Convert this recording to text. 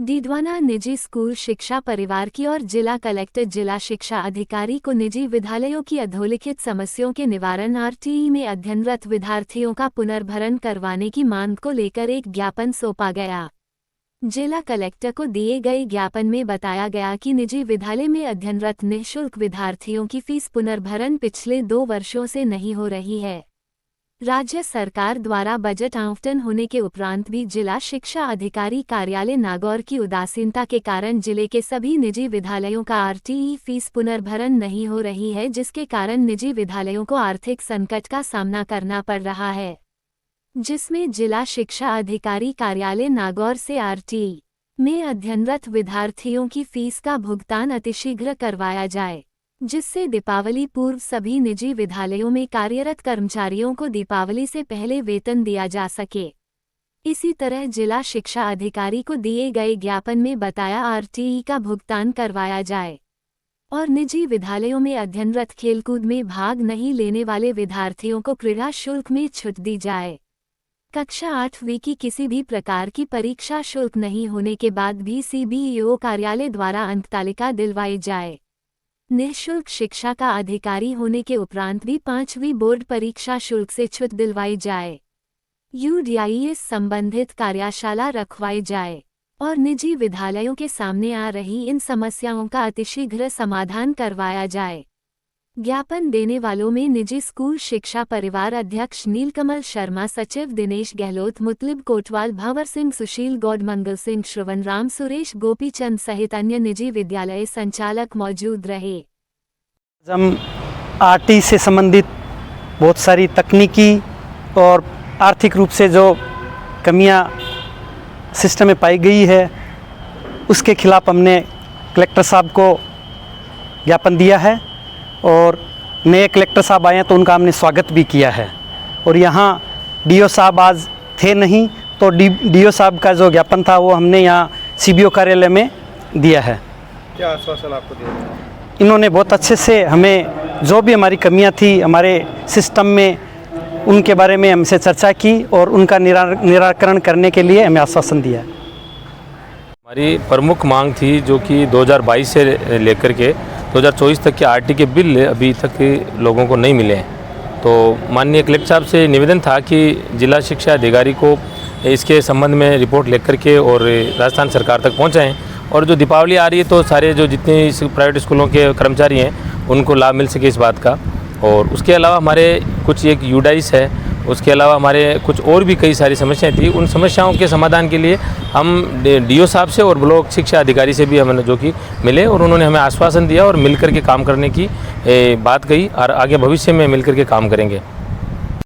डीडवाना निजी स्कूल शिक्षा परिवार की और जिला कलेक्टर जिला शिक्षा अधिकारी को निजी विद्यालयों की अधोलिखित समस्याओं के निवारण आरटीई में अध्ययनरत विद्यार्थियों का पुनर्भरण करवाने की मांग को लेकर एक ज्ञापन सौंपा गया। जिला कलेक्टर को दिए गए ज्ञापन में बताया गया कि निजी विद्यालय में अध्ययनरत निःशुल्क विद्यार्थियों की फीस पुनर्भरण पिछले 2 वर्षों से नहीं हो रही है। राज्य सरकार द्वारा बजट आवंटन होने के उपरांत भी जिला शिक्षा अधिकारी कार्यालय नागौर की उदासीनता के कारण जिले के सभी निजी विद्यालयों का आरटीई फीस पुनर्भरण नहीं हो रही है, जिसके कारण निजी विद्यालयों को आर्थिक संकट का सामना करना पड़ रहा है, जिसमें जिला शिक्षा अधिकारी कार्यालय नागौर से आरटीई में अध्ययनरत विद्यार्थियों की फीस का भुगतान अतिशीघ्र करवाया जाए, जिससे दीपावली पूर्व सभी निजी विद्यालयों में कार्यरत कर्मचारियों को दीपावली से पहले वेतन दिया जा सके। इसी तरह जिला शिक्षा अधिकारी को दिए गए ज्ञापन में बताया आरटीई का भुगतान करवाया जाए और निजी विद्यालयों में अध्ययनरत खेलकूद में भाग नहीं लेने वाले विद्यार्थियों को क्रीड़ा शुल्क में छूट दी जाए। कक्षा 8वीं की किसी भी प्रकार की परीक्षा शुल्क नहीं होने के बाद भी सीबीईओ कार्यालय द्वारा अंकतालिका दिलवाई जाए। निःशुल्क शिक्षा का अधिकारी होने के उपरांत भी 5वीं बोर्ड परीक्षा शुल्क से छूट दिलवाई जाए। यूडीआईएस संबंधित कार्यशाला रखवाई जाए और निजी विद्यालयों के सामने आ रही इन समस्याओं का अतिशीघ्र समाधान करवाया जाए। ज्ञापन देने वालों में निजी स्कूल शिक्षा परिवार अध्यक्ष नीलकमल शर्मा, सचिव दिनेश गहलोत, मुतलिब कोटवाल, भंवर सिंह, सुशील गौड, मंगल सिंह, श्रवण राम, सुरेश गोपीचंद सहित अन्य निजी विद्यालय संचालक मौजूद रहे। हम आरटी से संबंधित बहुत सारी तकनीकी और आर्थिक रूप से जो कमियां सिस्टम में पाई गई है, उसके खिलाफ हमने कलेक्टर साहब को ज्ञापन दिया है और नए कलेक्टर साहब आए हैं तो उनका हमने स्वागत भी किया है। और यहाँ डीओ साहब आज थे नहीं, तो डीओ साहब का जो ज्ञापन था वो हमने यहाँ सीबीओ कार्यालय में दिया है। क्या आश्वासन आपको दिया? इन्होंने बहुत अच्छे से हमें जो भी हमारी कमियां थी हमारे सिस्टम में, उनके बारे में हमसे चर्चा की और उनका निराकरण करने के लिए हमें आश्वासन दिया। हमारी प्रमुख मांग थी जो कि 2022 से लेकर के 2024 तक के आरटी के बिल अभी तक लोगों को नहीं मिले हैं। तो माननीय कलेक्टर साहब से निवेदन था कि जिला शिक्षा अधिकारी को इसके संबंध में रिपोर्ट लेकर के और राजस्थान सरकार तक पहुंचाएं और जो दीपावली आ रही है तो सारे जो जितने प्राइवेट स्कूलों के कर्मचारी हैं उनको लाभ मिल सके इस बात का। और उसके अलावा हमारे कुछ एक यूडाइस है, उसके अलावा हमारे कुछ और भी कई सारी समस्याएं थी। उन समस्याओं के समाधान के लिए हम डीओ साहब से और ब्लॉक शिक्षा अधिकारी से भी हमने जो कि मिले और उन्होंने हमें आश्वासन दिया और मिलकर के काम करने की बात कही और आगे भविष्य में मिलकर के काम करेंगे।